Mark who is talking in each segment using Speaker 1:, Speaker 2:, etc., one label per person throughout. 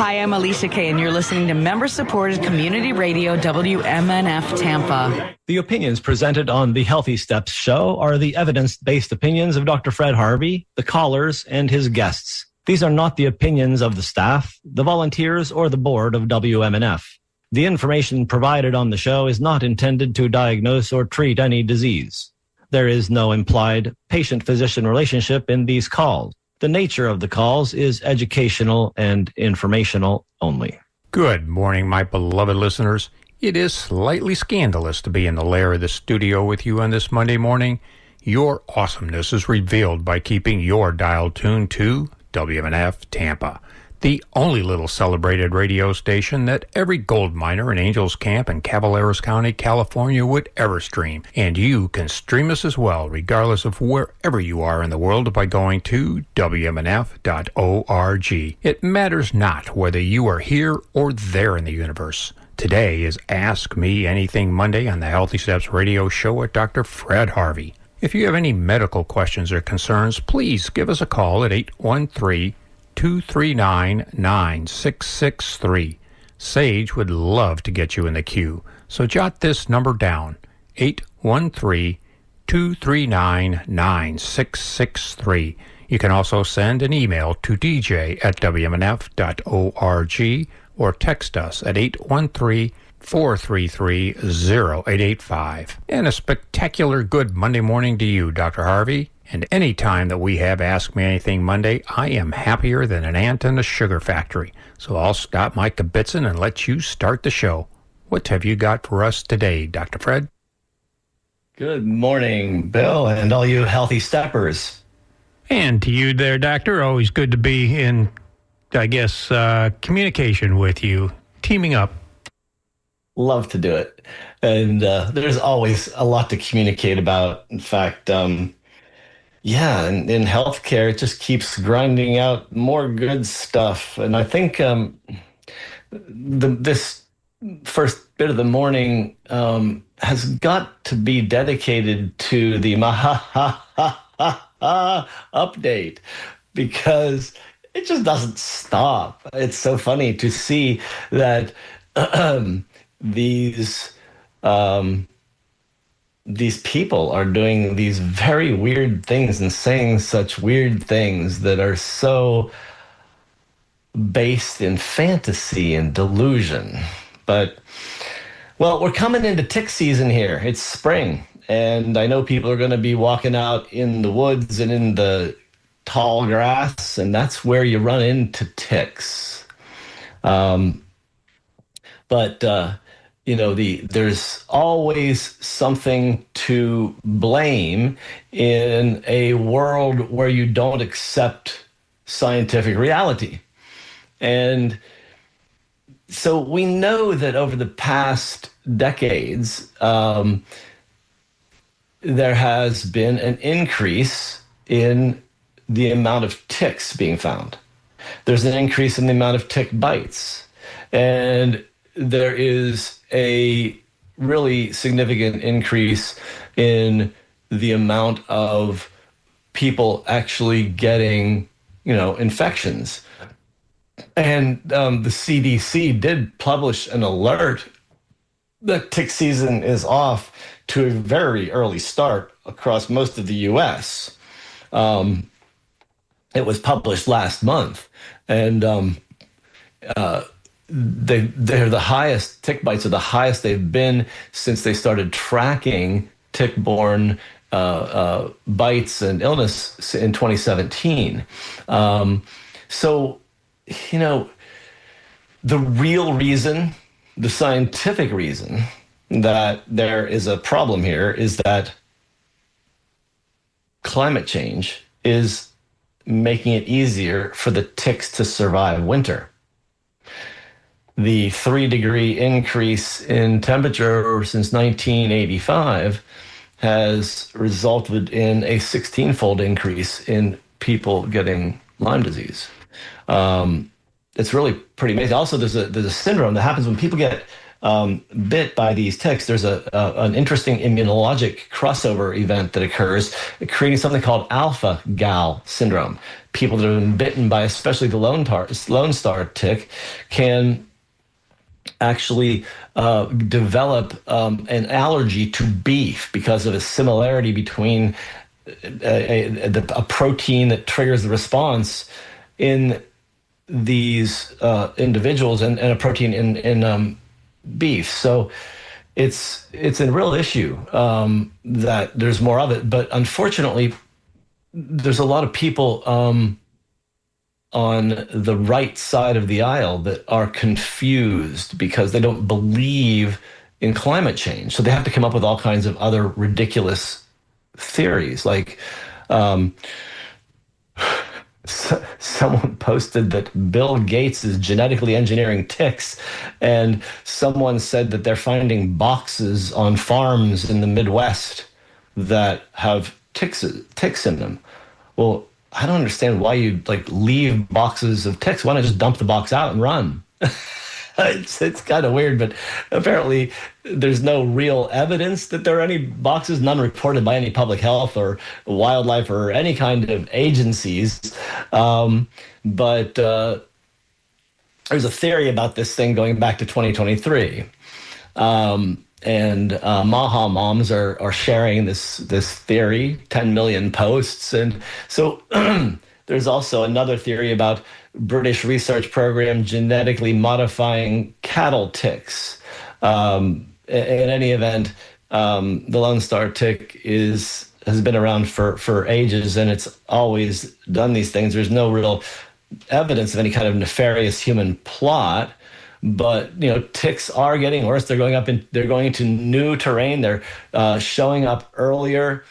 Speaker 1: Hi, I'm Alicia Kay, and you're listening to member-supported community radio WMNF Tampa.
Speaker 2: The opinions presented on the Healthy Steps show are the evidence-based opinions of Dr. Fred Harvey, the callers, and his guests. These are not the opinions of the staff, the volunteers, or the board of WMNF. The information provided on the show is not intended to diagnose or treat any disease. There is no implied patient-physician relationship in these calls. The nature of the calls is educational and informational only.
Speaker 3: Good morning, my beloved listeners. It is slightly scandalous to be in the lair of the studio with you on this Monday morning. Your awesomeness is revealed by keeping your dial tuned to WMNF Tampa, the only little celebrated radio station that every gold miner in Angels Camp in Cavaleros County, California would ever stream. And you can stream us as well, regardless of wherever you are in the world, by going to WMNF.org. It matters not whether you are here or there in the universe. Today is Ask Me Anything Monday on the Healthy Steps radio show with Dr. Fred Harvey. If you have any medical questions or concerns, please give us a call at 813-239-9663. Sage would love to get you in the queue, so jot this number down, 813-239-9663. You can also send an email to dj@wmnf.org or text us at 813-433-0885. And a spectacular good Monday morning to you, Dr. Harvey. And any time that we have Ask Me Anything Monday, I am happier than an ant in a sugar factory. So I'll stop my kibitzing and let you start the show. What have you got for us today, Dr. Fred?
Speaker 2: Good morning, Bill, and all you healthy steppers.
Speaker 3: And to you there, Doctor. Always good to be in, I guess, communication with you, teaming up.
Speaker 2: Love to do it. And there's always a lot to communicate about. In fact, in healthcare, it just keeps grinding out more good stuff. And I think this first bit of the morning has got to be dedicated to the update, because it just doesn't stop. It's so funny to see that these people are doing these very weird things and saying such weird things that are so based in fantasy and delusion. But, well, we're coming into tick season here. It's spring, and I know people are going to be walking out in the woods and in the tall grass, and that's where you run into ticks. There's always something to blame in a world where you don't accept scientific reality. And so we know that over the past decades, there has been an increase in the amount of ticks being found. There's an increase in the amount of tick bites. And there is a really significant increase in the amount of people actually getting, infections. And the CDC did publish an alert that tick season is off to a very early start across most of the U.S. It was published last month, and they're the highest. Tick bites are the highest they've been since they started tracking tick-borne bites and illness in 2017. The real reason, the scientific reason that there is a problem here is that climate change is making it easier for the ticks to survive winter. The 3-degree increase in temperature since 1985 has resulted in a 16-fold increase in people getting Lyme disease. It's really pretty amazing. Also, there's a syndrome that happens when people get bit by these ticks, there's an interesting immunologic crossover event that occurs, creating something called alpha-gal syndrome. People that have been bitten by especially the Lone Star tick can actually develop an allergy to beef because of a similarity between a protein that triggers the response in these individuals and a protein in beef. So it's a real issue that there's more of it. But unfortunately, there's a lot of people on the right side of the aisle that are confused because they don't believe in climate change. So they have to come up with all kinds of other ridiculous theories. Like someone posted that Bill Gates is genetically engineering ticks, and someone said that they're finding boxes on farms in the Midwest that have ticks in them. Well, I don't understand why you leave boxes of ticks. Why not just dump the box out and run? It's kind of weird, but apparently there's no real evidence that there are any boxes, none reported by any public health or wildlife or any kind of agencies. But there's a theory about this thing going back to 2023. And Maha moms are sharing this theory, 10 million posts. And so there's also another theory about British research program genetically modifying cattle ticks. In any event, the Lone Star tick has been around for ages, and it's always done these things. There's no real evidence of any kind of nefarious human plot. But ticks are getting worse. They're going into new terrain. They're showing up earlier.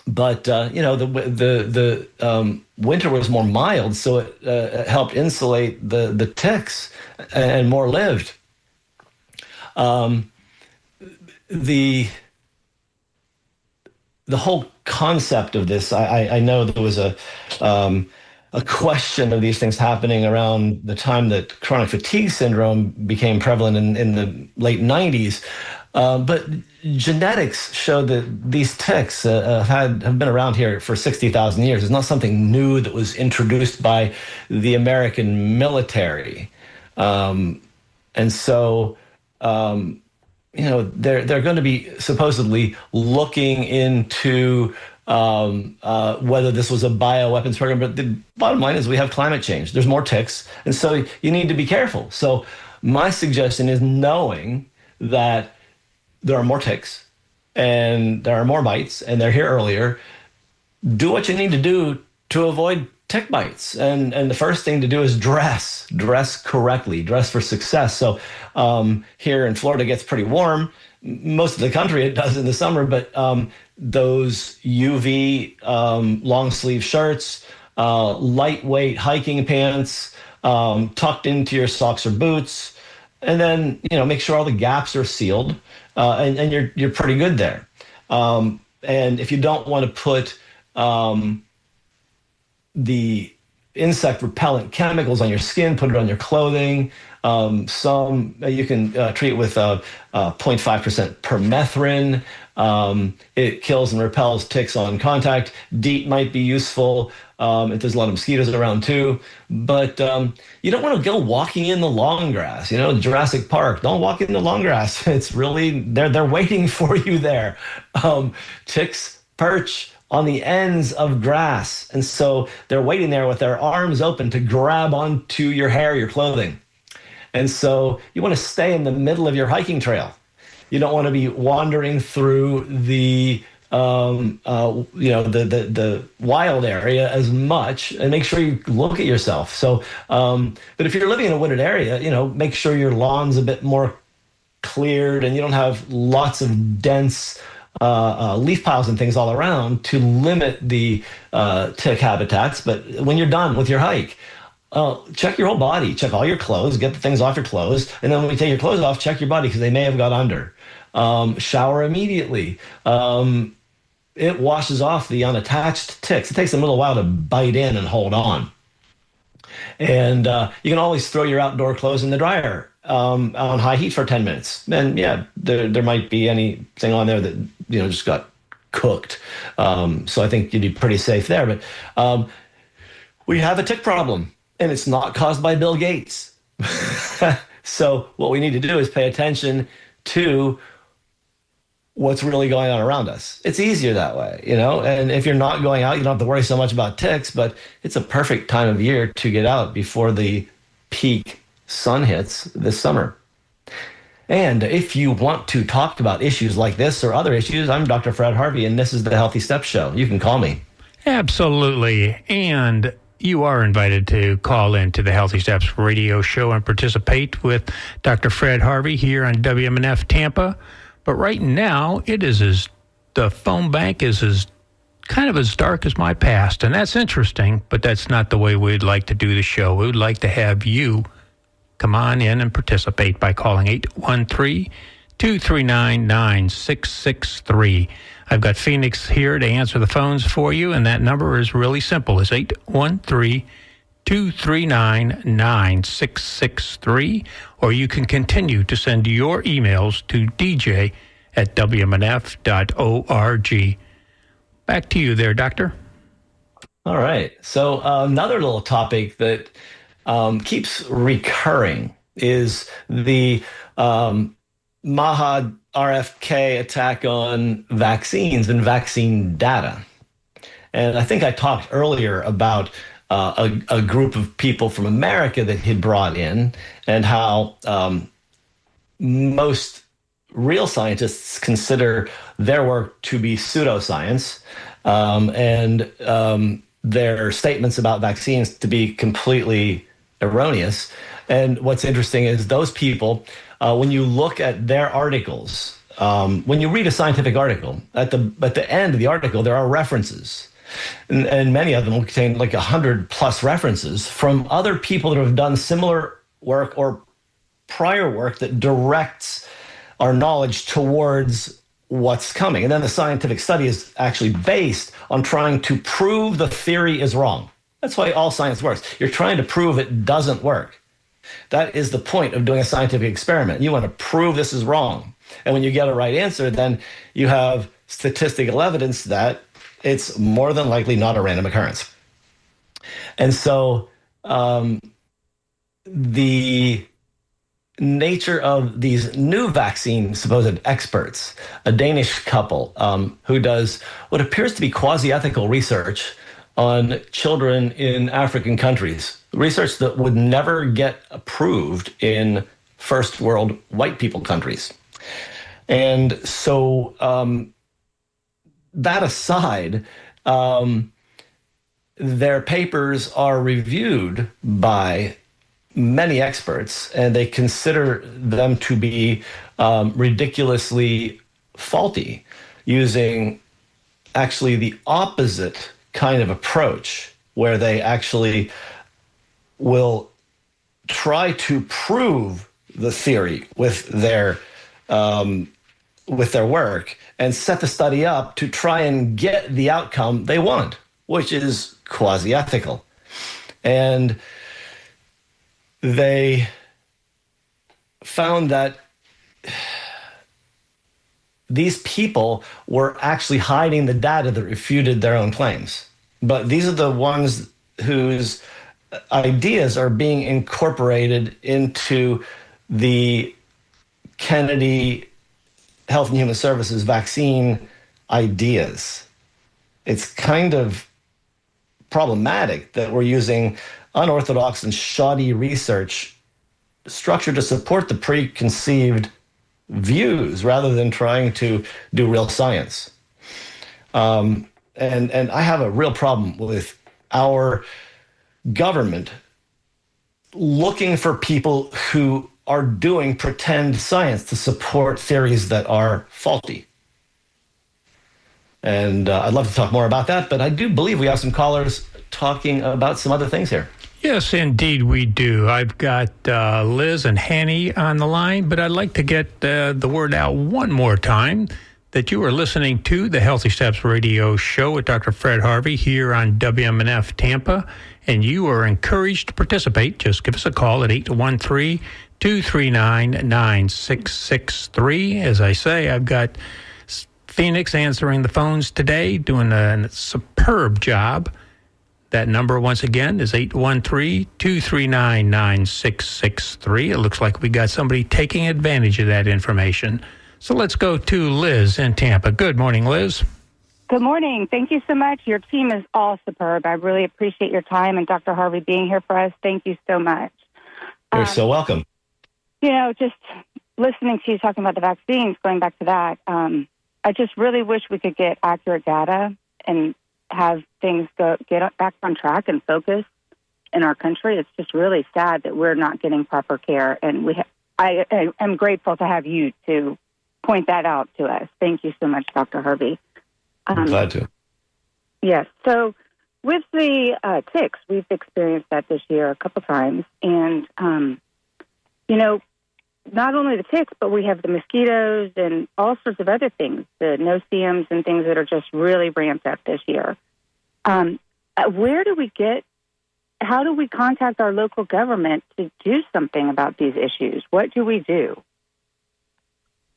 Speaker 2: But the winter was more mild, so it helped insulate the ticks, and more lived. The whole concept of this, I know there was a question of these things happening around the time that chronic fatigue syndrome became prevalent in the late 90s. But genetics show that these ticks have been around here for 60,000 years. It's not something new that was introduced by the American military. And so, they're going to be supposedly looking into whether this was a bioweapons program. But the bottom line is we have climate change. There's more ticks. And so you need to be careful. So my suggestion is, knowing that there are more ticks and there are more bites and they're here earlier, do what you need to do to avoid tick bites. And the first thing to do is dress correctly, dress for success. So here in Florida, it gets pretty warm. Most of the country, it does in the summer, but those UV long sleeve shirts, lightweight hiking pants, tucked into your socks or boots, and then make sure all the gaps are sealed, and you're pretty good there. And if you don't want to put the insect repellent chemicals on your skin, put it on your clothing. Some you can treat with 0.5% permethrin. It kills and repels ticks on contact. DEET might be useful if there's a lot of mosquitoes around too. But you don't want to go walking in the long grass. Jurassic Park. Don't walk in the long grass. It's really they're waiting for you there. Ticks perch on the ends of grass, and so they're waiting there with their arms open to grab onto your hair, your clothing. And so you want to stay in the middle of your hiking trail. You don't want to be wandering through the the wild area as much, and make sure you look at yourself. So, but if you're living in a wooded area, make sure your lawn's a bit more cleared and you don't have lots of dense leaf piles and things all around to limit the tick habitats. But when you're done with your hike, check your whole body, check all your clothes, get the things off your clothes, and then when you take your clothes off, check your body because they may have got under. Shower immediately. It washes off the unattached ticks. It takes them a little while to bite in and hold on. And you can always throw your outdoor clothes in the dryer on high heat for 10 minutes. And yeah, there might be anything on there that, just got cooked. So I think you'd be pretty safe there. But we have a tick problem, and it's not caused by Bill Gates. So what we need to do is pay attention to what's really going on around us. It's easier that way, and if you're not going out, you don't have to worry so much about ticks, but it's a perfect time of year to get out before the peak sun hits this summer. And if you want to talk about issues like this or other issues, I'm Dr. Fred Harvey, and this is the Healthy Steps Show. You can call me.
Speaker 3: Absolutely. And you are invited to call into the Healthy Steps radio show and participate with Dr. Fred Harvey here on WMNF Tampa. But right now, the phone bank is as dark as my past. And that's interesting, but that's not the way we'd like to do the show. We would like to have you come on in and participate by calling 813-239-9663. I've got Phoenix here to answer the phones for you, and that number is really simple. It's 813-239-9663, or you can continue to send your emails to dj@wmnf.org. Back to you there, Doctor.
Speaker 2: All right. So another little topic that keeps recurring is the Mahad RFK attack on vaccines and vaccine data. And I think I talked earlier about a group of people from America that he'd brought in, and how most real scientists consider their work to be pseudoscience, and their statements about vaccines to be completely erroneous. And what's interesting is those people, when you look at their articles, when you read a scientific article, at the end of the article, there are references. And many of them will contain like 100+ references from other people that have done similar work or prior work that directs our knowledge towards what's coming. And then the scientific study is actually based on trying to prove the theory is wrong. That's why all science works. You're trying to prove it doesn't work. That is the point of doing a scientific experiment. You want to prove this is wrong. And when you get a right answer, then you have statistical evidence that it's more than likely not a random occurrence. And so the nature of these new vaccine supposed experts, a Danish couple who does what appears to be quasi-ethical research on children in African countries, research that would never get approved in first world white people countries. And so that aside, their papers are reviewed by many experts, and they consider them to be ridiculously faulty, using actually the opposite kind of approach, where they actually will try to prove the theory with their work and set the study up to try and get the outcome they want, which is quasi-ethical. And they found that these people were actually hiding the data that refuted their own claims. But these are the ones whose ideas are being incorporated into the Kennedy Health and Human Services vaccine ideas. It's kind of problematic that we're using unorthodox and shoddy research structure to support the preconceived views rather than trying to do real science. And I have a real problem with our government looking for people who are doing pretend science to support theories that are faulty. And I'd love to talk more about that, but I do believe we have some callers talking about some other things here.
Speaker 3: Yes, indeed we do. I've got Liz and Hanny on the line, but I'd like to get the word out one more time that you are listening to the Healthy Steps radio show with Dr. Fred Harvey here on WMNF Tampa. and you are encouraged to participate. Just give us a call at 813-239-9663. As I say, I've got Phoenix answering the phones today, doing a superb job. That number, once again, is 813-239-9663. It looks like we got somebody taking advantage of that information. So let's go to Liz in Tampa. Good morning, Liz.
Speaker 4: Good morning. Thank you so much. Your team is all superb. I really appreciate your time and Dr. Harvey being here for us. Thank you so much.
Speaker 2: You're so welcome.
Speaker 4: Just listening to you talking about the vaccines, going back to that, I just really wish we could get accurate data and have things get back on track and focus in our country. It's just really sad that we're not getting proper care, and I am grateful to have you to point that out to us. Thank you so much, Dr. Harvey.
Speaker 2: I'm glad to.
Speaker 4: Yes. So with the ticks, we've experienced that this year a couple times, and not only the ticks, but we have the mosquitoes and all sorts of other things, the no-see-ums and things that are just really ramped up this year. How do we contact our local government to do something about these issues? What do we do?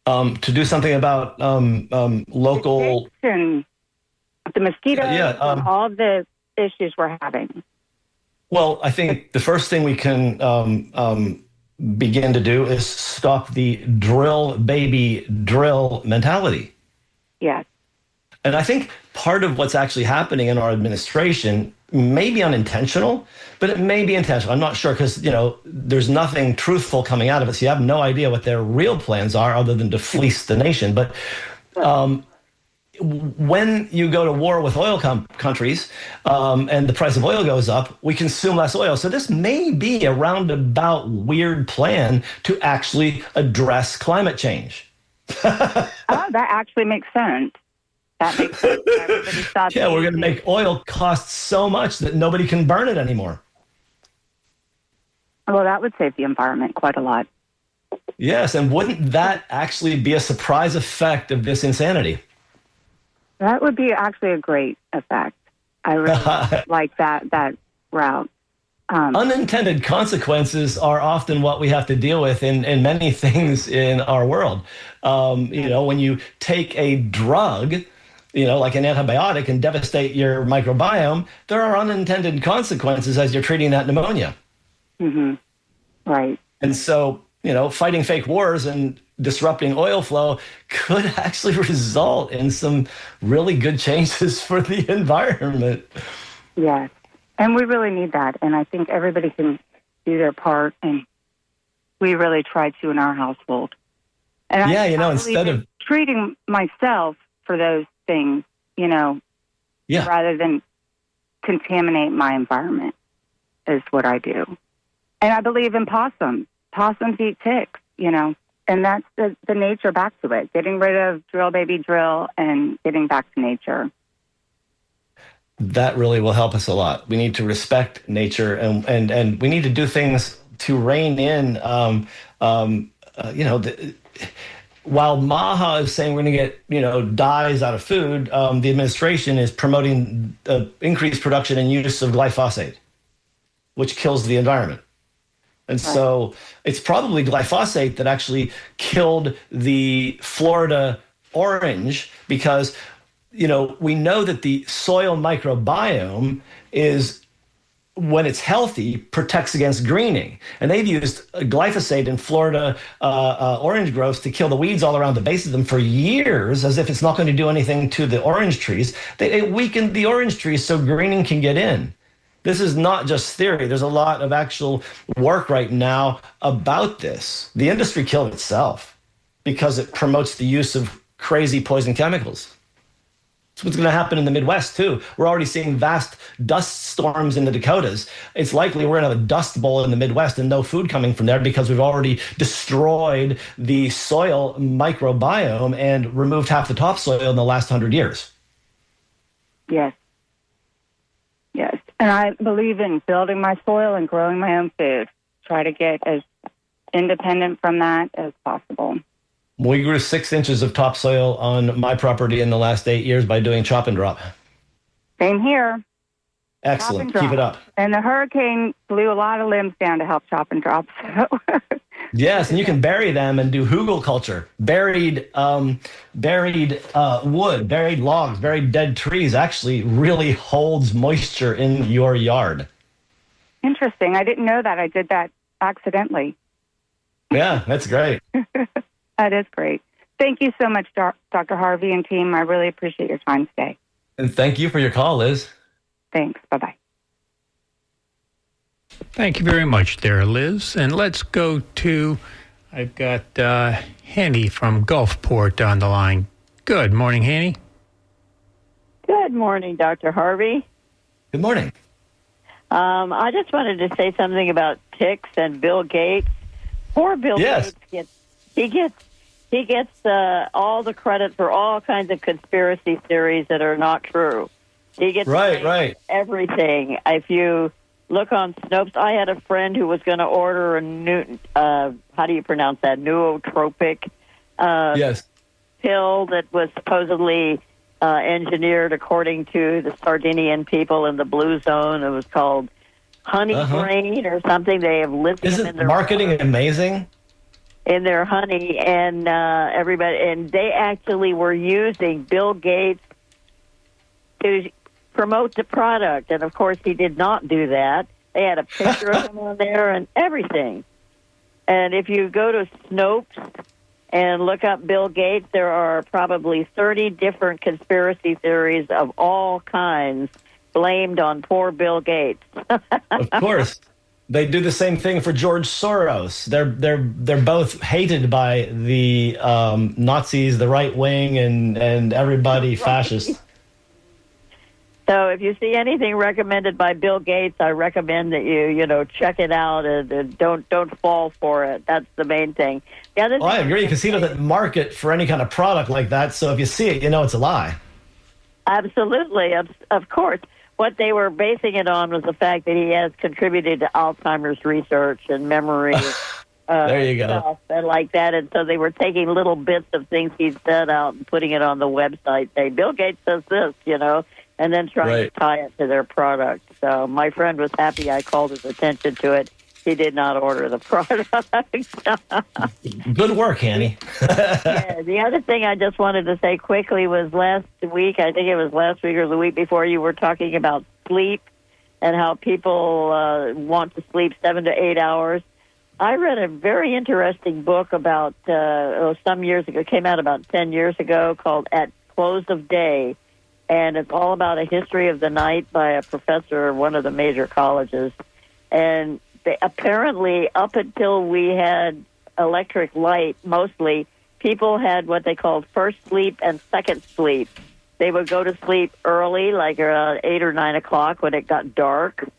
Speaker 2: To do something about local...
Speaker 4: And the mosquitoes and all the issues we're having.
Speaker 2: Well, I think the first thing we can begin to do is stop the drill, baby, drill mentality.
Speaker 4: Yes.
Speaker 2: And I think part of what's actually happening in our administration may be unintentional, but it may be intentional. I'm not sure because, there's nothing truthful coming out of it. So you have no idea what their real plans are other than to fleece the nation. But when you go to war with oil countries and the price of oil goes up, we consume less oil. So this may be a roundabout weird plan to actually address climate change.
Speaker 4: That actually makes sense. That makes sense.
Speaker 2: Yeah, we're going to make oil cost so much that nobody can burn it anymore.
Speaker 4: Well, that would save the environment quite a lot.
Speaker 2: Yes, and wouldn't that actually be a surprise effect of this insanity?
Speaker 4: That would be actually a great effect. I really like that route.
Speaker 2: Unintended consequences are often what we have to deal with in many things in our world. When you take a drug, like an antibiotic and devastate your microbiome, there are unintended consequences as you're treating that pneumonia.
Speaker 4: Mm-hmm. Right.
Speaker 2: And so, fighting fake wars and disrupting oil flow could actually result in some really good changes for the environment.
Speaker 4: Yes. And we really need that. And I think everybody can do their part. And we really try to in our household. And
Speaker 2: instead of
Speaker 4: treating myself for those things, rather than contaminate my environment is what I do. And I believe in possums. Possums eat ticks, and that's the nature back to it, getting rid of drill, baby, drill, and getting back to nature.
Speaker 2: That really will help us a lot. We need to respect nature, and we need to do things to rein in, while MAHA is saying we're going to get, dyes out of food, the administration is promoting increased production and use of glyphosate, which kills the environment. And so it's probably glyphosate that actually killed the Florida orange because, we know that the soil microbiome is, when it's healthy, protects against greening. And they've used glyphosate in Florida orange groves to kill the weeds all around the base of them for years, as if it's not going to do anything to the orange trees. They weakened the orange trees so greening can get in. This is not just theory. There's a lot of actual work right now about this. The industry killed itself because it promotes the use of crazy poison chemicals. That's what's going to happen in the Midwest, too. We're already seeing vast dust storms in the Dakotas. It's likely we're going to have a dust bowl in the Midwest and no food coming from there because we've already destroyed the soil microbiome and removed half the topsoil in the last 100 years.
Speaker 4: Yes. Yes. And I believe in building my soil and growing my own food. Try to get as independent from that as possible.
Speaker 2: We grew 6 inches of topsoil on my property in the last 8 years by doing chop and drop.
Speaker 4: Same here.
Speaker 2: Excellent.
Speaker 4: Chop and
Speaker 2: Keep it
Speaker 4: drop.
Speaker 2: up.
Speaker 4: And the hurricane blew a lot of limbs down to help chop and drop. So.
Speaker 2: Yes, and you can bury them and do hugel culture. Buried wood, buried logs, buried dead trees actually really holds moisture in your yard.
Speaker 4: Interesting. I didn't know that. I did that accidentally.
Speaker 2: Yeah, that's great.
Speaker 4: That is great. Thank you so much, Dr. Harvey and team. I really appreciate your time today.
Speaker 2: And thank you for your call, Liz.
Speaker 4: Thanks. Bye-bye.
Speaker 3: Thank you very much there, Liz. And let's go to, I've got Henny from Gulfport on the line. Good morning, Henny.
Speaker 5: Good morning, Dr. Harvey.
Speaker 2: Good morning.
Speaker 5: I just wanted to say something about ticks and Bill Gates. Poor Bill
Speaker 2: Yes.
Speaker 5: Gates he gets all the credit for all kinds of conspiracy theories that are not true. He gets
Speaker 2: Right.
Speaker 5: everything. If you look on Snopes, I had a friend who was going to order a new, how do you pronounce that, nootropic
Speaker 2: Yes.
Speaker 5: pill that was supposedly engineered according to the Sardinian people in the blue zone. It was called honey brain or something. They have lithium in
Speaker 2: Isn't
Speaker 5: their
Speaker 2: marketing
Speaker 5: water,
Speaker 2: amazing?
Speaker 5: in their honey, and everybody, and they actually were using Bill Gates to promote the product. And of course, he did not do that. They had a picture of him on there and everything. And if you go to Snopes and look up Bill Gates, there are probably 30 different conspiracy theories of all kinds blamed on poor Bill Gates.
Speaker 2: Of course. They do the same thing for George Soros. They're both hated by the Nazis, the right wing, and everybody fascist.
Speaker 5: So if you see anything recommended by Bill Gates, I recommend that you check it out and don't fall for it. That's the main thing. The other thing
Speaker 2: I agree, because he doesn't market for any kind of product like that. So if you see it, you know it's a lie.
Speaker 5: Absolutely, of course. What they were basing it on was the fact that he has contributed to Alzheimer's research and memory.
Speaker 2: There you go.
Speaker 5: Stuff and like that. And so they were taking little bits of things he'd said out and putting it on the website. Say, Bill Gates says this, and then trying to tie it to their product. So my friend was happy I called his attention to it. He did not order the product.
Speaker 2: Good work, Annie.
Speaker 5: Yeah, the other thing I just wanted to say quickly was last week, I think it was last week or the week before, you were talking about sleep and how people want to sleep 7 to 8 hours. I read a very interesting book about some years ago, came out about 10 years ago, called At Close of Day. And it's all about a history of the night by a professor at one of the major colleges. And apparently, up until we had electric light, mostly, people had what they called first sleep and second sleep. They would go to sleep early, like around 8 or 9 o'clock when it got dark,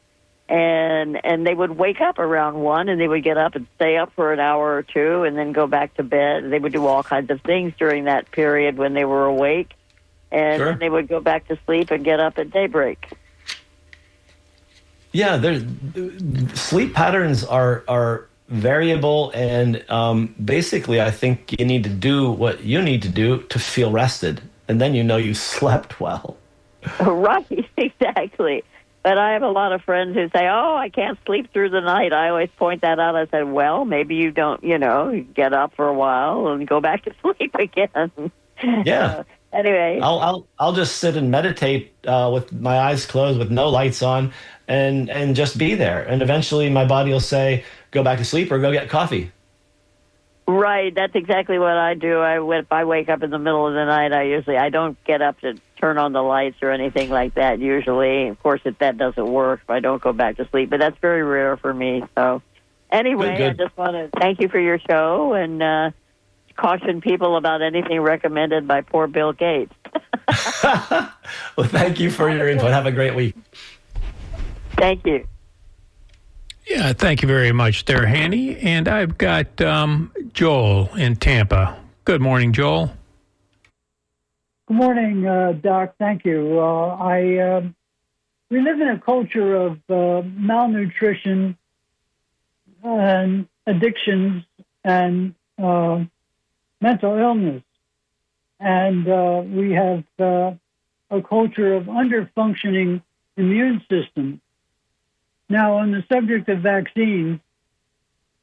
Speaker 5: and they would wake up around 1, and they would get up and stay up for an hour or two and then go back to bed. They would do all kinds of things during that period when they were awake, and then they would go back to sleep and get up at daybreak.
Speaker 2: Yeah, sleep patterns are variable, and basically, I think you need to do what you need to do to feel rested, and then you slept well.
Speaker 5: Right, exactly. But I have a lot of friends who say, "Oh, I can't sleep through the night." I always point that out. I said, "Well, maybe you don't, get up for a while and go back to sleep again."
Speaker 2: Yeah.
Speaker 5: Anyway,
Speaker 2: I'll just sit and meditate with my eyes closed, with no lights on, and just be there. And eventually, my body will say, "Go back to sleep or go get coffee."
Speaker 5: right. That's exactly what I do. If I wake up in the middle of the night, I don't get up to turn on the lights or anything like that. Usually, of course, if that doesn't work, I don't go back to sleep. But that's very rare for me. So, anyway,
Speaker 2: Good.
Speaker 5: I just want to thank you for your show and caution people about anything recommended by poor Bill Gates.
Speaker 2: Well, thank you for your input. Have a great week.
Speaker 5: Thank you.
Speaker 3: Yeah, thank you very much there, Hanny. And I've got Joel in Tampa. Good morning, Joel.
Speaker 6: Good morning, Doc. Thank you. We live in a culture of malnutrition and addictions and mental illness. And we have a culture of underfunctioning immune system. Now, on the subject of vaccines,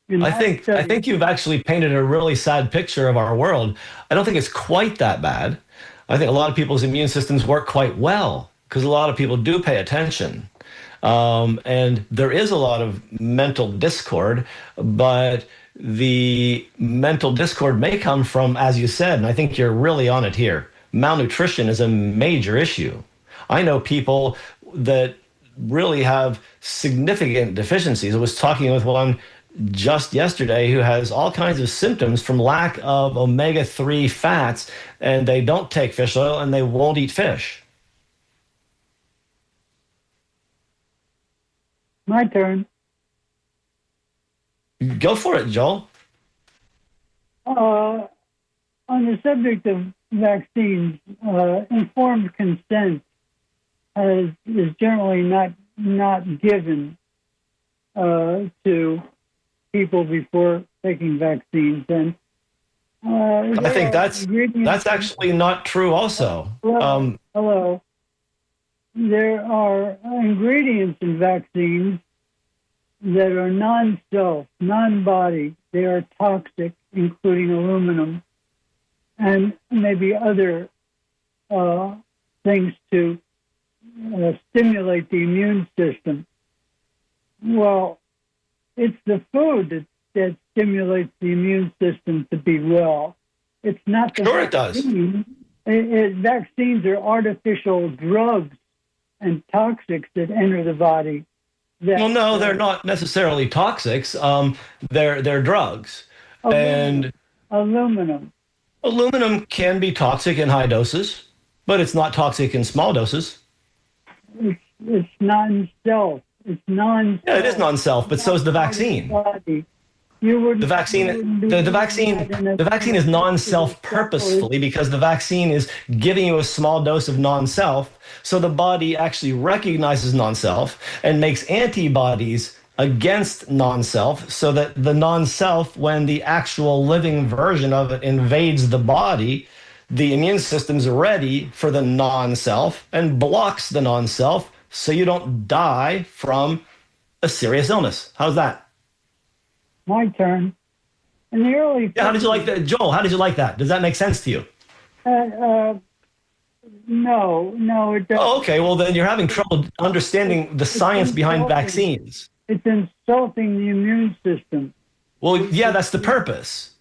Speaker 2: I think you've actually painted a really sad picture of our world. I don't think it's quite that bad. I think a lot of people's immune systems work quite well because a lot of people do pay attention. And there is a lot of mental discord, but the mental discord may come from, as you said, and I think you're really on it here, malnutrition is a major issue. I know people that really have significant deficiencies. I was talking with one just yesterday who has all kinds of symptoms from lack of omega-3 fats, and they don't take fish oil and they won't eat fish.
Speaker 6: My turn.
Speaker 2: Go for it, Joel.
Speaker 6: On the subject of vaccines, informed consent is generally not given to people before taking vaccines, and
Speaker 2: I think that's actually not true. Also,
Speaker 6: hello. There are ingredients in vaccines that are non-self, non-body. They are toxic, including aluminum, and maybe other things to stimulate the immune system. Well, it's the food that stimulates the immune system to be well. It's not the vaccine. It does. Vaccines are artificial drugs and toxics that enter the body.
Speaker 2: Well, no, they're not necessarily toxics. They're drugs.
Speaker 6: Aluminum
Speaker 2: can be toxic in high doses, but it's not toxic in small doses.
Speaker 6: It's non-self. It's non-self.
Speaker 2: Yeah, it is non-self, but so is the vaccine. The vaccine is non-self purposefully because the vaccine is giving you a small dose of non-self, so the body actually recognizes non-self and makes antibodies against non-self, so that the non-self, when the actual living version of it invades the body, the immune system's ready for the non-self and blocks the non-self so you don't die from a serious illness. How's that?
Speaker 6: My turn. In the early...
Speaker 2: Yeah, how did you like that? Joel, how did you like that? Does that make sense to you?
Speaker 6: No, it doesn't.
Speaker 2: Oh, okay. Well, then you're having trouble understanding the science behind vaccines.
Speaker 6: It's insulting the immune system.
Speaker 2: Well, yeah, that's the purpose.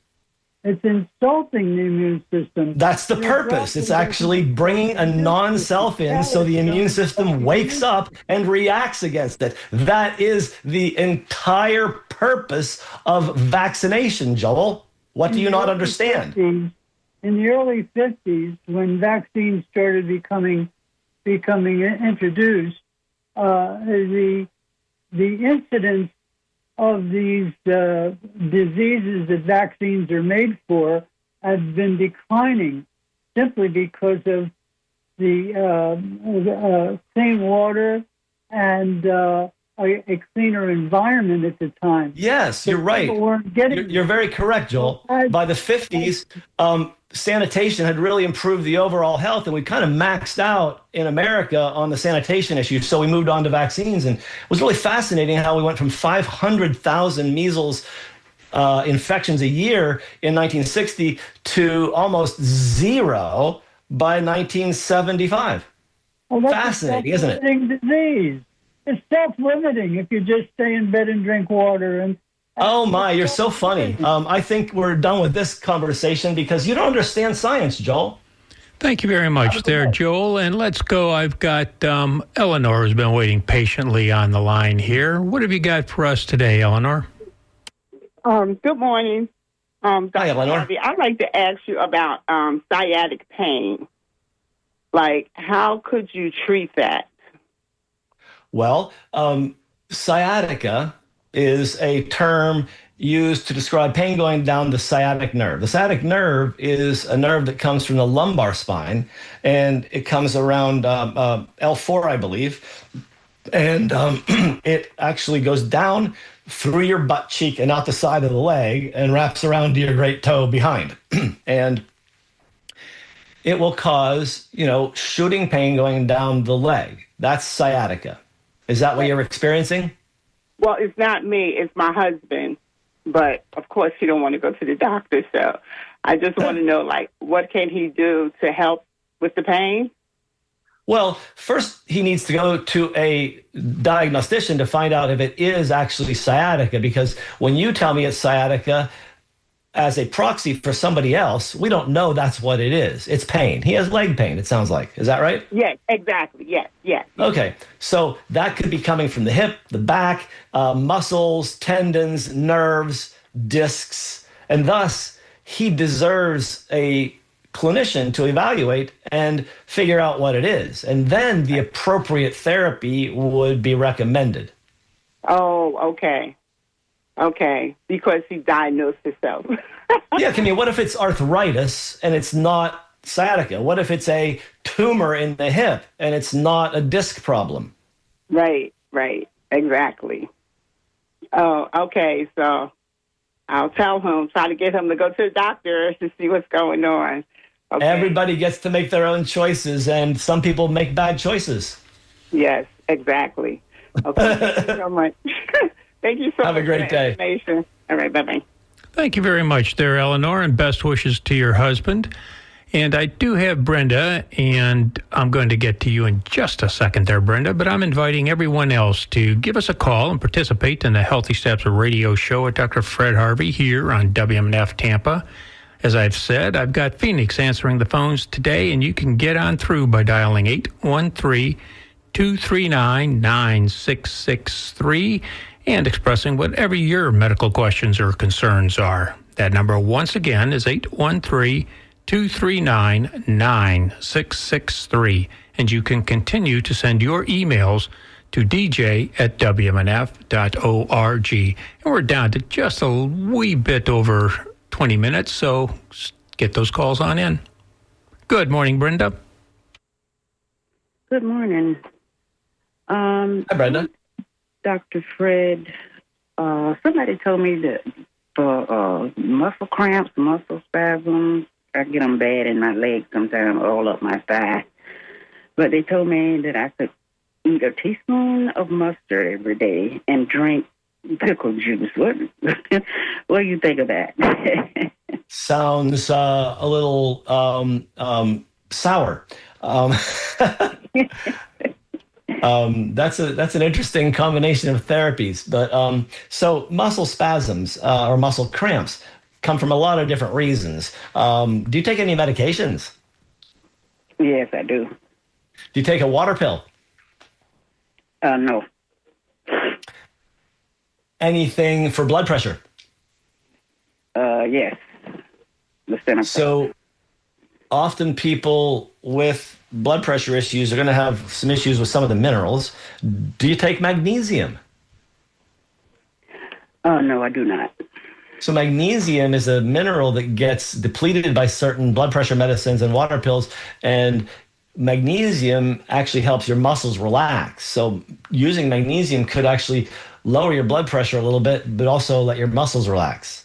Speaker 6: It's insulting the immune system.
Speaker 2: That's the purpose. It's actually bringing a non-self in so the immune system wakes up and reacts against it. That is the entire purpose of vaccination, Joel. What do you not understand?
Speaker 6: In the early 50s, when vaccines started becoming introduced, the incidence of these diseases that vaccines are made for have been declining simply because of the clean water and a cleaner environment at the time.
Speaker 2: Yes, you're right. You're very correct, Joel. By the 50s, sanitation had really improved the overall health, and we kind of maxed out in America on the sanitation issue. So we moved on to vaccines, and it was really fascinating how we went from 500,000 measles infections a year in 1960 to almost zero by 1975.
Speaker 6: Well, that's
Speaker 2: fascinating, isn't it?
Speaker 6: Disease. It's self-limiting if you just stay in bed and drink water. And
Speaker 2: oh my, you're so funny. I think we're done with this conversation because you don't understand science, Joel.
Speaker 3: Thank you very much there, Joel. And let's go. I've got Eleanor who's been waiting patiently on the line here. What have you got for us today, Eleanor?
Speaker 7: Good morning. Dr.
Speaker 2: Hi, Eleanor.
Speaker 7: Harvey. I'd like to ask you about sciatic pain. Like, how could you treat that?
Speaker 2: Well, sciatica is a term used to describe pain going down the sciatic nerve. The sciatic nerve is a nerve that comes from the lumbar spine, and it comes around L4, I believe, and it actually goes down through your butt cheek and out the side of the leg and wraps around to your great toe behind. And it will cause, shooting pain going down the leg. That's sciatica. Is that what you're experiencing?
Speaker 7: Well, it's not me. It's my husband. But, of course, he don't want to go to the doctor. So I just want to know, like, what can he do to help with the pain?
Speaker 2: Well, first he needs to go to a diagnostician to find out if it is actually sciatica, because when you tell me it's sciatica as a proxy for somebody else, we don't know that's what it is. It's pain. He has leg pain, it sounds like. Is that right?
Speaker 7: Yes, exactly. Yes.
Speaker 2: Okay, so that could be coming from the hip, the back, muscles, tendons, nerves, discs, and thus he deserves a clinician to evaluate and figure out what it is. And then the appropriate therapy would be recommended.
Speaker 7: Oh, okay. Okay, because he diagnosed himself.
Speaker 2: Yeah, I mean, what if it's arthritis and it's not sciatica? What if it's a tumor in the hip and it's not a disc problem?
Speaker 7: Right, exactly. Oh, okay, so I'll tell him, try to get him to go to the doctor to see what's going on. Okay.
Speaker 2: Everybody gets to make their own choices, and some people make bad choices.
Speaker 7: Yes, exactly. Okay, thank you so much. Thank you so much.
Speaker 2: Have a great day.
Speaker 7: Information. All right, bye-bye.
Speaker 3: Thank you very much there, Eleanor, and best wishes to your husband. And I do have Brenda, and I'm going to get to you in just a second there, Brenda, but I'm inviting everyone else to give us a call and participate in the Healthy Steps radio show with Dr. Fred Harvey here on WMNF Tampa. As I've said, I've got Phoenix answering the phones today, and you can get on through by dialing 813-239-9663 and expressing whatever your medical questions or concerns are. That number, once again, is 813-239-9663. And you can continue to send your emails to dj@wmnf.org. And we're down to just a wee bit over 20 minutes, so get those calls on in. Good morning, Brenda.
Speaker 8: Good morning.
Speaker 2: Hi, Brenda.
Speaker 8: Dr. Fred, somebody told me that for muscle cramps, muscle spasms, I get them bad in my legs sometimes, all up my thigh. But they told me that I could eat a teaspoon of mustard every day and drink pickle juice. What do you think of that?
Speaker 2: Sounds a little sour. That's an interesting combination of therapies. But so muscle spasms or muscle cramps come from a lot of different reasons. Do you take any medications?
Speaker 8: Yes, I do.
Speaker 2: Do you take a water pill?
Speaker 8: No.
Speaker 2: Anything for blood pressure?
Speaker 8: Yes.
Speaker 2: So often people with blood pressure issues are going to have some issues with some of the minerals. Do you take magnesium?
Speaker 8: No, I do not.
Speaker 2: So magnesium is a mineral that gets depleted by certain blood pressure medicines and water pills, and magnesium actually helps your muscles relax. So using magnesium could actually lower your blood pressure a little bit, but also let your muscles relax.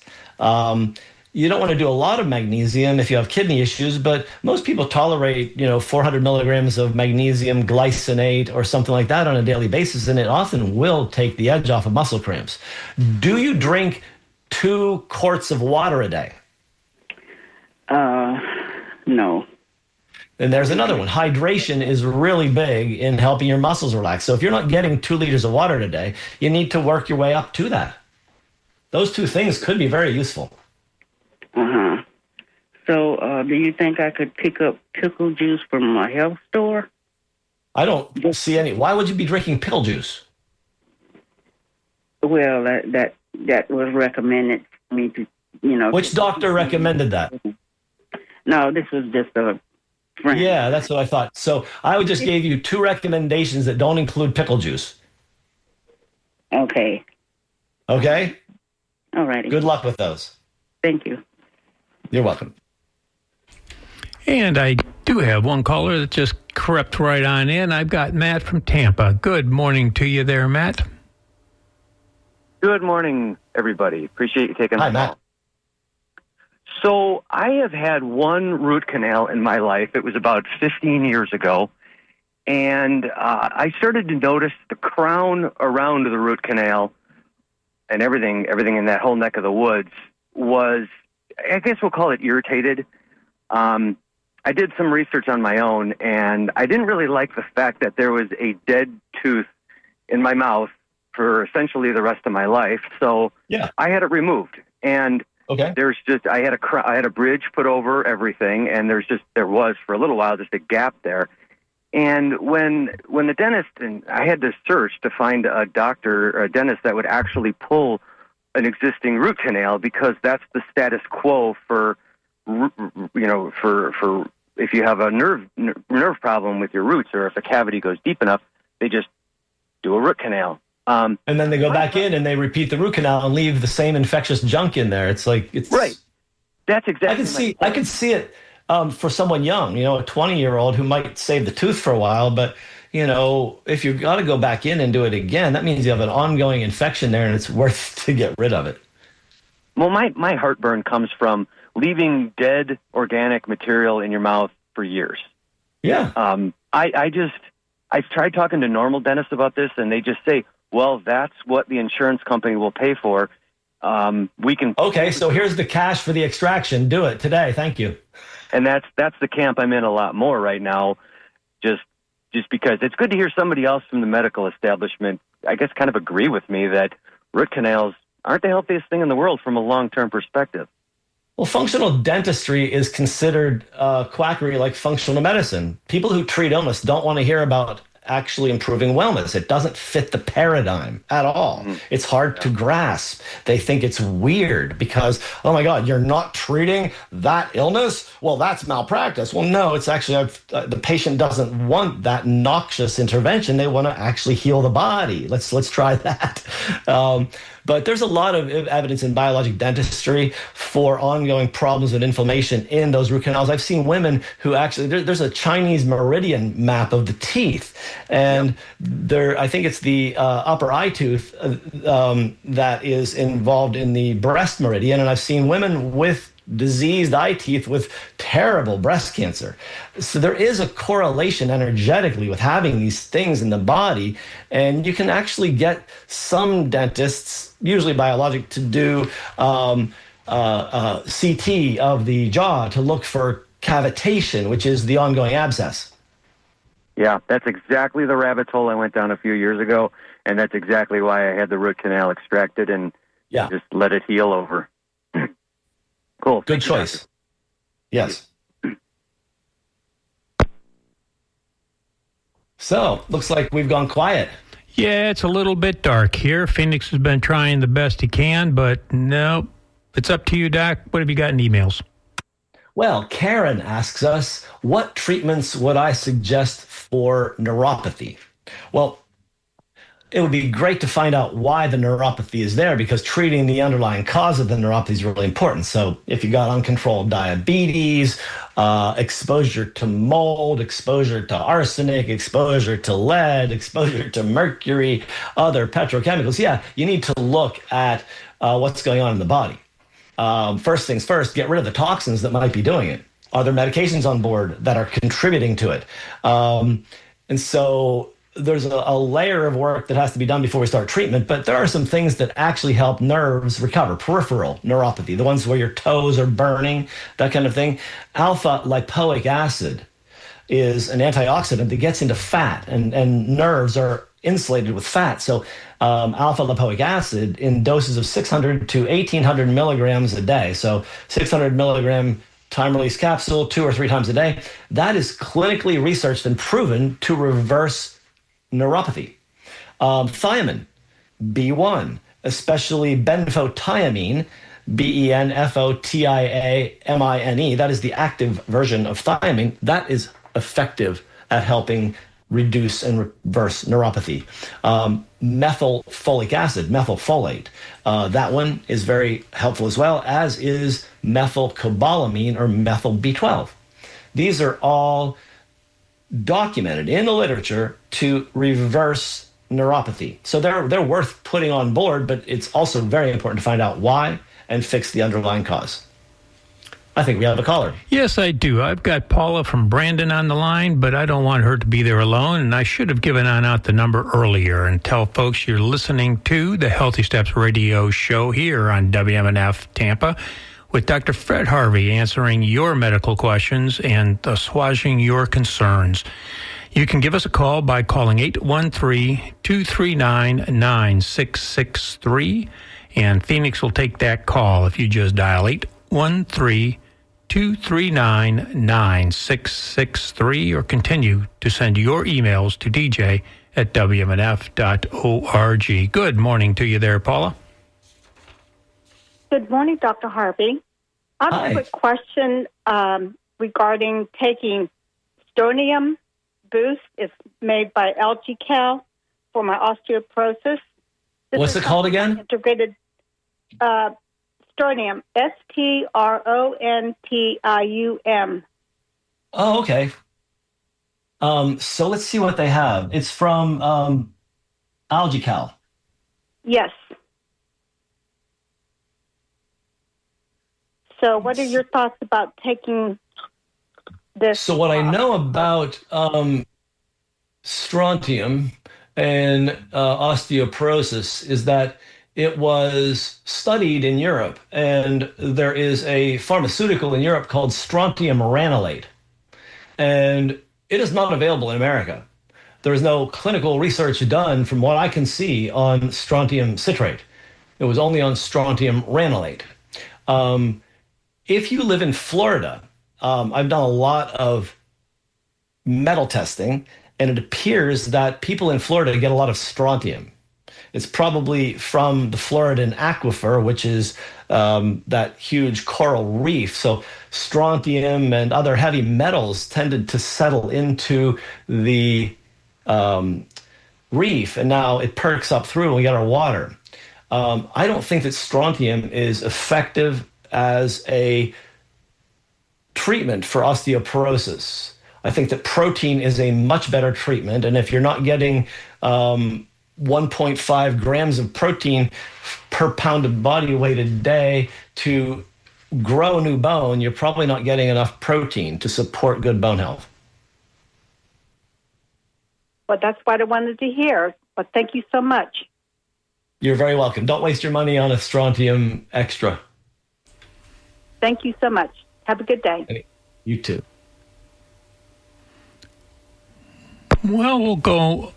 Speaker 2: You don't want to do a lot of magnesium if you have kidney issues, but most people tolerate, 400 milligrams of magnesium glycinate or something like that on a daily basis, and it often will take the edge off of muscle cramps. Do you drink 2 quarts of water a day?
Speaker 8: No.
Speaker 2: And there's another one. Hydration is really big in helping your muscles relax. So if you're not getting 2 liters of water a day, you need to work your way up to that. Those 2 things could be very useful.
Speaker 8: Uh-huh. So do you think I could pick up pickle juice from a health store?
Speaker 2: I don't see any. Why would you be drinking pickle juice?
Speaker 8: Well, that was recommended for me to,
Speaker 2: Which doctor recommended that?
Speaker 8: No, this was just a friend.
Speaker 2: Yeah, that's what I thought. So I would just gave you 2 recommendations that don't include pickle juice.
Speaker 8: Okay.
Speaker 2: Okay?
Speaker 8: All righty.
Speaker 2: Good luck with those.
Speaker 8: Thank you.
Speaker 2: You're welcome.
Speaker 3: And I do have one caller that just crept right on in. I've got Matt from Tampa. Good morning to you there, Matt.
Speaker 9: Good morning, everybody. Appreciate you taking the
Speaker 2: Hi,
Speaker 9: call.
Speaker 2: Matt.
Speaker 9: So I have had one root canal in my life. It was about 15 years ago. And I started to notice the crown around the root canal and everything in that whole neck of the woods was, I guess we'll call it irritated. I did some research on my own, and I didn't really like the fact that there was a dead tooth in my mouth for essentially the rest of my life. So I had it removed. And there's just, I had a bridge put over everything, and there was for a little while just a gap there. And when the dentist, and I had to search to find a doctor or a dentist that would actually pull an existing root canal, because that's the status quo for, for if you have a nerve problem with your roots, or if a cavity goes deep enough, they just do a root canal.
Speaker 2: And then they go back in and they repeat the root canal and leave the same infectious junk in there. It's right.
Speaker 9: That's exactly.
Speaker 2: I can see it. For someone young, a 20-year-old who might save the tooth for a while, but, if you've got to go back in and do it again, that means you have an ongoing infection there, and it's worth to get rid of it.
Speaker 9: Well, my heartburn comes from leaving dead organic material in your mouth for years.
Speaker 2: Yeah.
Speaker 9: I've tried talking to normal dentists about this, and they just say, well, that's what the insurance company will pay for. We can.
Speaker 2: Okay, so here's the cash for the extraction. Do it today. Thank you.
Speaker 9: And that's the camp I'm in a lot more right now, just because it's good to hear somebody else from the medical establishment, I guess, kind of agree with me that root canals aren't the healthiest thing in the world from a long-term perspective.
Speaker 2: Well, functional dentistry is considered quackery like functional medicine. People who treat illness don't want to hear about actually improving wellness. It doesn't fit the paradigm at all. It's hard to grasp. They think it's weird because, oh my God, you're not treating that illness? Well, that's malpractice. Well, no, it's actually the patient doesn't want that noxious intervention. They want to actually heal the body. Let's try that. But there's a lot of evidence in biologic dentistry for ongoing problems with inflammation in those root canals. I've seen women who actually, there's a Chinese meridian map of the teeth. And I think it's the upper eye tooth that is involved in the breast meridian. And I've seen women with diseased eye teeth with terrible breast cancer. So there is a correlation energetically with having these things in the body. And you can actually get some dentists, usually biologic, to do CT of the jaw to look for cavitation, which is the ongoing abscess.
Speaker 9: Yeah, that's exactly the rabbit hole I went down a few years ago. And that's exactly why I had the root canal extracted and just let it heal over. Cool.
Speaker 2: Good choice. Yes. So, looks like we've gone quiet.
Speaker 3: Yeah, it's a little bit dark here. Phoenix has been trying the best he can, but no, it's up to you, Doc. What have you got in emails?
Speaker 2: Well, Karen asks us, what treatments would I suggest for neuropathy? Well, it would be great to find out why the neuropathy is there, because treating the underlying cause of the neuropathy is really important. So if you got uncontrolled diabetes, exposure to mold, exposure to arsenic, exposure to lead, exposure to mercury, other petrochemicals, you need to look at what's going on in the body. First things first, get rid of the toxins that might be doing it. Are there medications on board that are contributing to it? And so there's a layer of work that has to be done before we start treatment, but there are some things that actually help nerves recover. Peripheral neuropathy, the ones where your toes are burning, that kind of thing. Alpha lipoic acid is an antioxidant that gets into fat, and nerves are insulated with fat. So alpha lipoic acid in doses of 600 to 1,800 milligrams a day. So 600 milligram time-release capsule 2 or 3 times a day. That is clinically researched and proven to reverse neuropathy. Thiamine, B1, especially benfotiamine, benfotiamine, that is the active version of thiamine, that is effective at helping reduce and reverse neuropathy. Methylfolic acid, methylfolate, that one is very helpful as well, as is methylcobalamin or methyl B12. These are all documented in the literature to reverse neuropathy. So they're worth putting on board, but it's also very important to find out why and fix the underlying cause. I think we have a caller.
Speaker 3: Yes, I do. I've got Paula from Brandon on the line, but I don't want her to be there alone, and I should have given out the number earlier and tell folks you're listening to the Healthy Steps Radio show here on WMNF Tampa with Dr. Fred Harvey answering your medical questions and assuaging your concerns. You can give us a call by calling 813-239-9663, and Phoenix will take that call if you just dial 813-239-9663 or continue to send your emails to dj@wmnf.org. Good morning to you there, Paula.
Speaker 10: Good morning, Dr. Harvey. I have
Speaker 2: Hi.
Speaker 10: a quick question regarding taking Strontium Boost. It's made by LGCal for my osteoporosis.
Speaker 2: What's it called again?
Speaker 10: Integrated Strontium, Strontium.
Speaker 2: Oh, okay. So let's see what they have. It's from AlgaCal.
Speaker 10: Yes. So what are your thoughts about taking this?
Speaker 2: So what I know about strontium and osteoporosis is that it was studied in Europe, and there is a pharmaceutical in Europe called strontium ranelate, and it is not available in America. There is no clinical research done, from what I can see, on strontium citrate. It was only on strontium ranelate. If you live in Florida, I've done a lot of metal testing, and it appears that people in Florida get a lot of strontium. It's probably from the Floridan aquifer, which is that huge coral reef. So strontium and other heavy metals tended to settle into the reef, and now it perks up through and we get our water. I don't think that strontium is effective as a treatment for osteoporosis. I think that protein is a much better treatment, and if you're not getting 1.5 grams of protein per pound of body weight a day to grow new bone, you're probably not getting enough protein to support good bone health.
Speaker 10: Well, that's what I wanted to hear. But thank you so much.
Speaker 2: You're very welcome. Don't waste your money on a strontium extra.
Speaker 10: Thank you so much. Have a good day.
Speaker 2: You too.
Speaker 3: Well, we'll go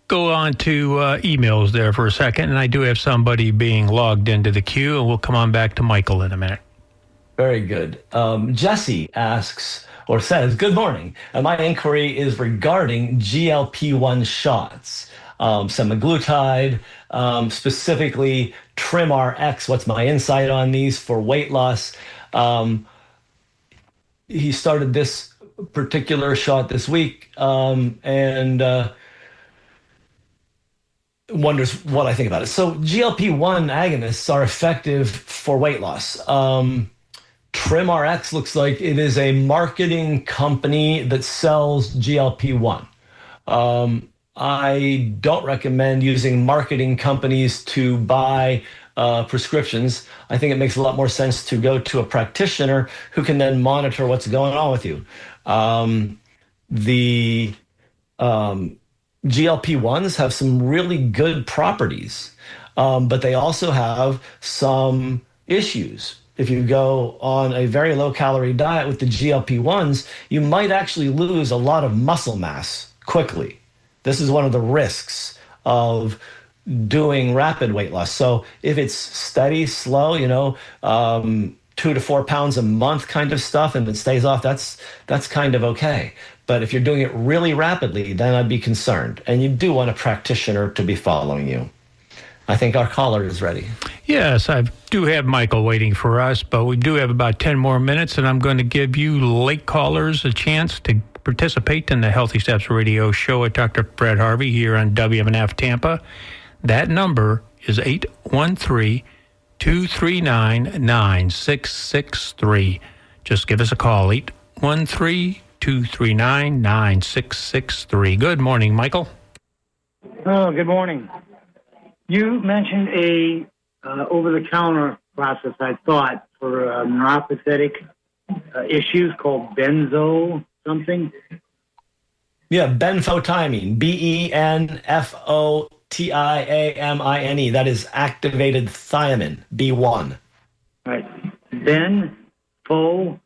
Speaker 3: on to emails there for a second, and I do have somebody being logged into the queue, and we'll come on back to Michael in a minute.
Speaker 2: Very good. Jesse asks or says, good morning. My inquiry is regarding GLP-1 shots, semaglutide, specifically TrimRx. What's my insight on these for weight loss? He started this particular shot this week and wonders what I think about it. So GLP-1 agonists are effective for weight loss. TrimRx looks like it is a marketing company that sells GLP-1. I don't recommend using marketing companies to buy prescriptions. I think it makes a lot more sense to go to a practitioner who can then monitor what's going on with you. The GLP-1s have some really good properties, but they also have some issues. If you go on a very low-calorie diet with the GLP-1s, you might actually lose a lot of muscle mass quickly. This is one of the risks of doing rapid weight loss. So if it's steady, slow, 2 to 4 pounds a month kind of stuff, and it stays off, that's kind of okay. But if you're doing it really rapidly, then I'd be concerned. And you do want a practitioner to be following you. I think our caller is ready.
Speaker 3: Yes, I do have Michael waiting for us, but we do have about 10 more minutes, and I'm going to give you late callers a chance to participate in the Healthy Steps Radio show with Dr. Fred Harvey here on WMNF Tampa. That number is 813-239-9663. Just give us a call, 813-239-9663. Good morning, Michael.
Speaker 11: Oh, good morning. You mentioned a over-the-counter process, I thought, for neuropathic issues called benzo something.
Speaker 2: Yeah, benfotiamine, benfotiamine. That is activated thiamine, B1.
Speaker 11: Right. Benfo,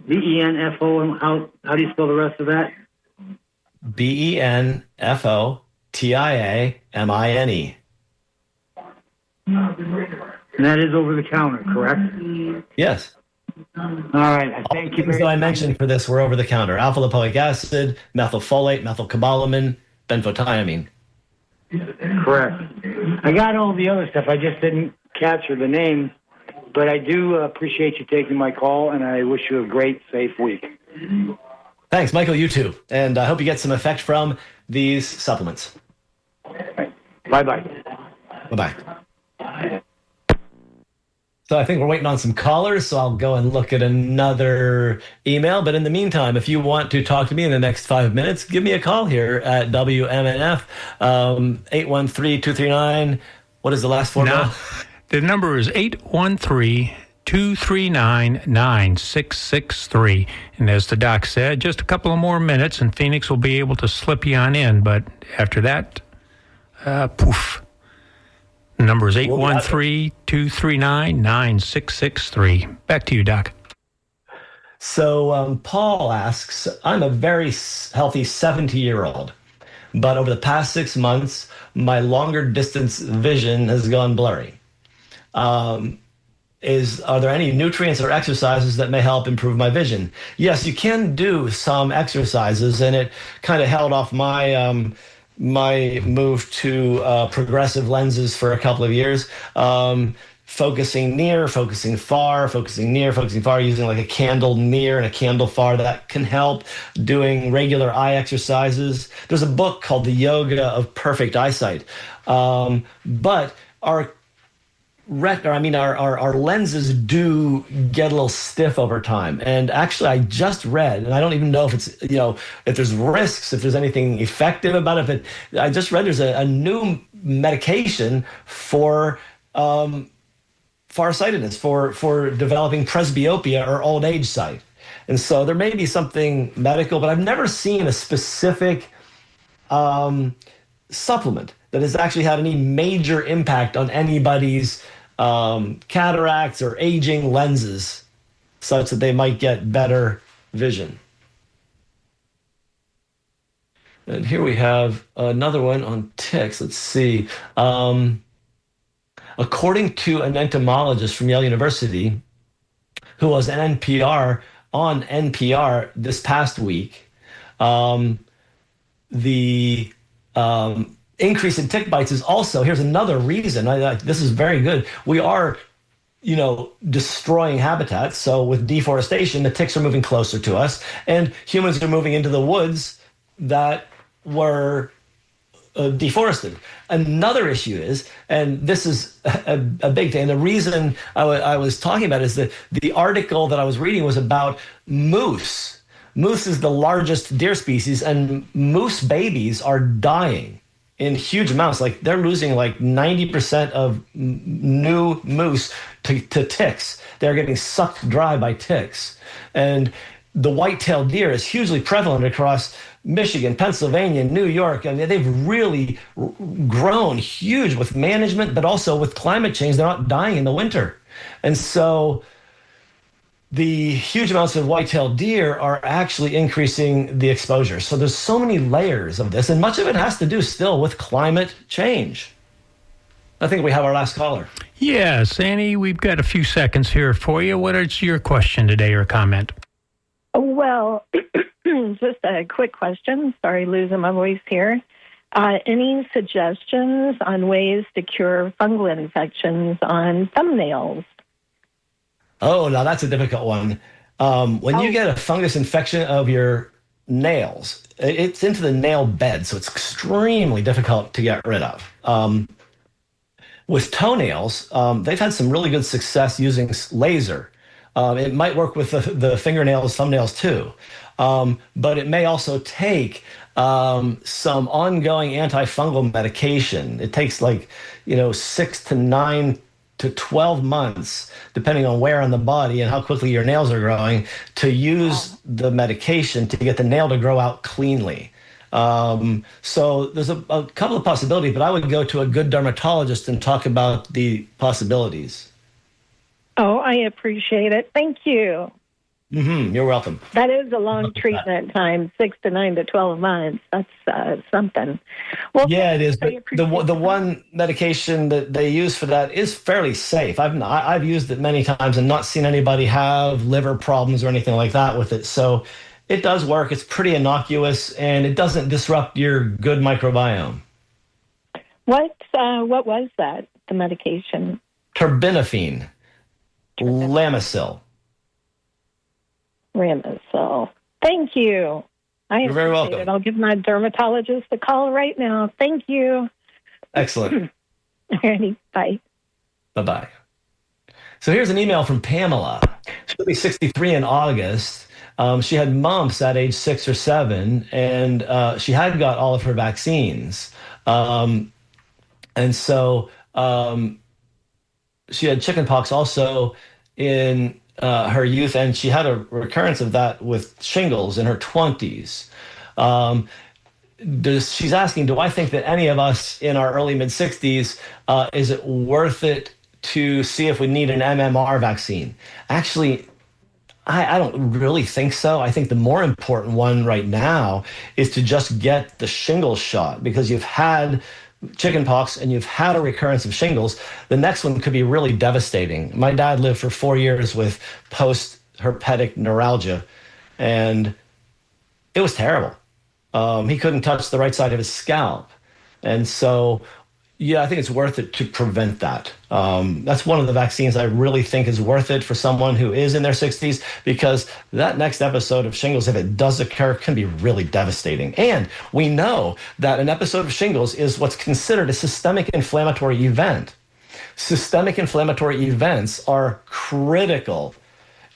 Speaker 11: BENFO, and how do you spell the rest of that?
Speaker 2: benfotiamine.
Speaker 11: And that is over the counter, correct?
Speaker 2: Yes.
Speaker 11: All right. Thank you.
Speaker 2: Things that I mentioned for this were over the counter: alpha lipoic acid, methylfolate, methylcobalamin, benfotiamine.
Speaker 11: Correct. I got all the other stuff. I just didn't capture the name. But I do appreciate you taking my call, and I wish you a great, safe week.
Speaker 2: Thanks, Michael. You too. And I hope you get some effect from these supplements.
Speaker 11: Bye-bye.
Speaker 2: Bye-bye. So I think we're waiting on some callers, so I'll go and look at another email. But in the meantime, if you want to talk to me in the next 5 minutes, give me a call here at WMNF, 813-239. What is the last four?
Speaker 3: No. The number is 813-239-9663. And as the doc said, just a couple of more minutes and Phoenix will be able to slip you on in. But after that, poof. The number is 813-239-9663. Back to you, Doc.
Speaker 2: So Paul asks, I'm a very healthy 70-year-old, but over the past 6 months, my longer distance vision has gone blurry. Are there any nutrients or exercises that may help improve my vision? Yes, you can do some exercises, and it kind of held off my my move to progressive lenses for a couple of years. Focusing near, focusing far, focusing near, focusing far, using like a candle near and a candle far, that can help. Doing regular eye exercises. There's a book called The Yoga of Perfect Eyesight. But our lenses do get a little stiff over time. And actually, I just read, and I don't even know if it's, if there's risks, if there's anything effective about it, but I just read there's a new medication for farsightedness, for developing presbyopia or old age sight. And so there may be something medical, but I've never seen a specific supplement that has actually had any major impact on anybody's cataracts or aging lenses such that they might get better vision. And here we have another one on ticks. Let's see. According to an entomologist from Yale University, who was on NPR this past week, the increase in tick bites is also, here's another reason, this is very good. We are, destroying habitats. So with deforestation, the ticks are moving closer to us, and humans are moving into the woods that were deforested. Another issue is, and this is a big thing, and the reason I was talking about is that the article that I was reading was about moose. Moose is the largest deer species, and moose babies are dying in huge amounts. Like they're losing like 90% of new moose to ticks. They're getting sucked dry by ticks. And the white-tailed deer is hugely prevalent across Michigan, Pennsylvania, New York. I mean, they've really grown huge with management, but also with climate change. They're not dying in the winter. And so the huge amounts of white-tailed deer are actually increasing the exposure. So there's so many layers of this, and much of it has to do still with climate change. I think we have our last caller.
Speaker 3: Yes, Annie, we've got a few seconds here for you. What is your question today or comment?
Speaker 12: Well, just a quick question. Sorry, losing my voice here. Any suggestions on ways to cure fungal infections on thumbnails?
Speaker 2: Oh, now that's a difficult one. When you get a fungus infection of your nails, it's into the nail bed, so it's extremely difficult to get rid of. With toenails, they've had some really good success using laser. It might work with the fingernails, thumbnails too. But it may also take some ongoing antifungal medication. It takes 6 to 9 to 12 months, depending on where on the body and how quickly your nails are growing, to use the medication to get the nail to grow out cleanly. So there's a couple of possibilities, but I would go to a good dermatologist and talk about the possibilities.
Speaker 12: Oh, I appreciate it. Thank you.
Speaker 2: You're welcome.
Speaker 12: That is a long treatment time, 6 to 9 to 12 months. That's something. Well,
Speaker 2: yeah, it is. But the one medication that they use for that is fairly safe. I've used it many times and not seen anybody have liver problems or anything like that with it. So it does work. It's pretty innocuous, and it doesn't disrupt your good microbiome.
Speaker 12: What was that, the medication?
Speaker 2: Terbinafine. Lamisil.
Speaker 12: Ramisil. Thank you.
Speaker 2: You're very welcome.
Speaker 12: It. I'll give my dermatologist a call right now. Thank you.
Speaker 2: Excellent.
Speaker 12: Alrighty, bye.
Speaker 2: Bye-bye. So here's an email from Pamela. She'll be 63 in August. She had mumps at age 6 or 7, and she had got all of her vaccines. And so she had chickenpox also in her youth, and she had a recurrence of that with shingles in her 20s. She's asking, do I think that any of us in our early mid-60s, is it worth it to see if we need an MMR vaccine? Actually, I don't really think so. I think the more important one right now is to just get the shingles shot, because you've had chickenpox and you've had a recurrence of shingles. The next one could be really devastating. My dad lived for 4 years with post-herpetic neuralgia, and it was terrible. He couldn't touch the right side of his scalp. And so, yeah, I think it's worth it to prevent that. That's one of the vaccines I really think is worth it for someone who is in their 60s, because that next episode of shingles, if it does occur, can be really devastating. And we know that an episode of shingles is what's considered a systemic inflammatory event. Systemic inflammatory events are critical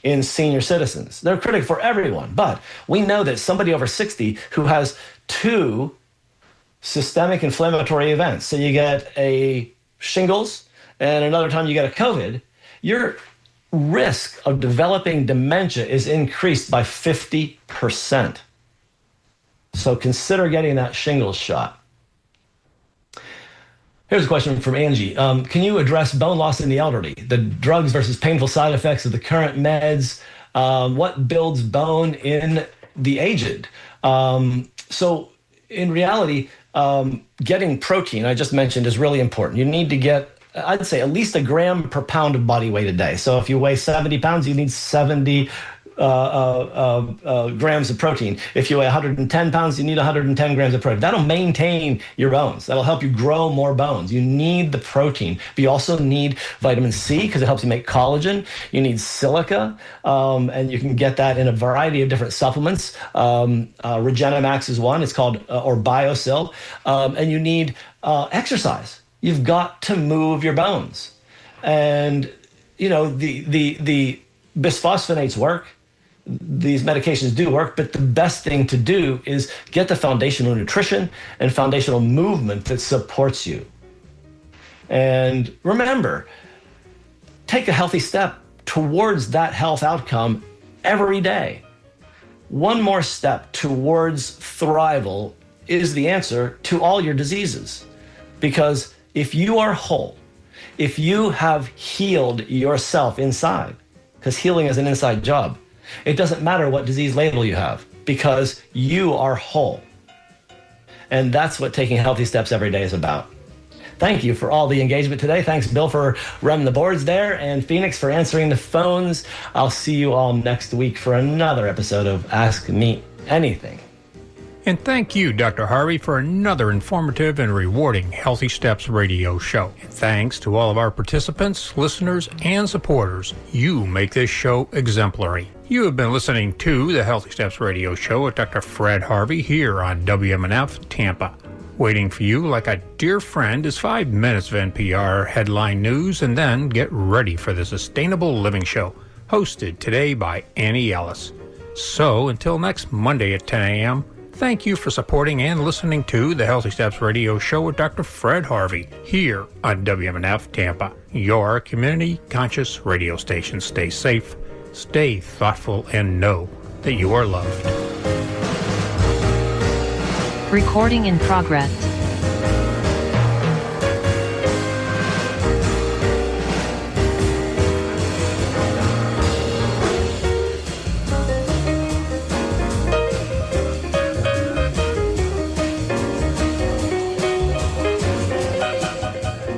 Speaker 2: in senior citizens. They're critical for everyone, but we know that somebody over 60 who has 2 systemic inflammatory events, so you get a shingles and another time you get a COVID, your risk of developing dementia is increased by 50%. So consider getting that shingles shot. Here's a question from Angie. Can you address bone loss in the elderly, the drugs versus painful side effects of the current meds? What builds bone in the aged? So in reality, getting protein, I just mentioned, is really important. You need to get, I'd say, at least a gram per pound of body weight a day. So if you weigh 70 pounds, you need 70 grams of protein. If you weigh 110 pounds, you need 110 grams of protein. That'll maintain your bones. That'll help you grow more bones. You need the protein, but you also need vitamin C because it helps you make collagen. You need silica, and you can get that in a variety of different supplements. Regenamax is one. It's called, or BioSil. And you need exercise. You've got to move your bones. And, you know, the bisphosphonates work. These medications do work, but the best thing to do is get the foundational nutrition and foundational movement that supports you. And remember, take a healthy step towards that health outcome every day. One more step towards thrival is the answer to all your diseases. Because if you are whole, if you have healed yourself inside, because healing is an inside job, it doesn't matter what disease label you have, because you are whole. And that's what taking healthy steps every day is about. Thank you for all the engagement today. Thanks, Bill, for running the boards there, and Phoenix for answering the phones. I'll see you all next week for another episode of Ask Me Anything.
Speaker 3: And thank you, Dr. Harvey, for another informative and rewarding Healthy Steps radio show. And thanks to all of our participants, listeners, and supporters. You make this show exemplary. You have been listening to the Healthy Steps radio show with Dr. Fred Harvey here on WMNF Tampa. Waiting for you like a dear friend is 5 minutes of NPR headline news, and then get ready for the Sustainable Living Show, hosted today by Annie Ellis. So until next Monday at 10 a.m., Thank you for supporting and listening to the Healthy Steps Radio Show with Dr. Fred Harvey here on WMNF Tampa, your community conscious radio station. Stay safe, stay thoughtful, and know that you are loved.
Speaker 13: Recording in progress.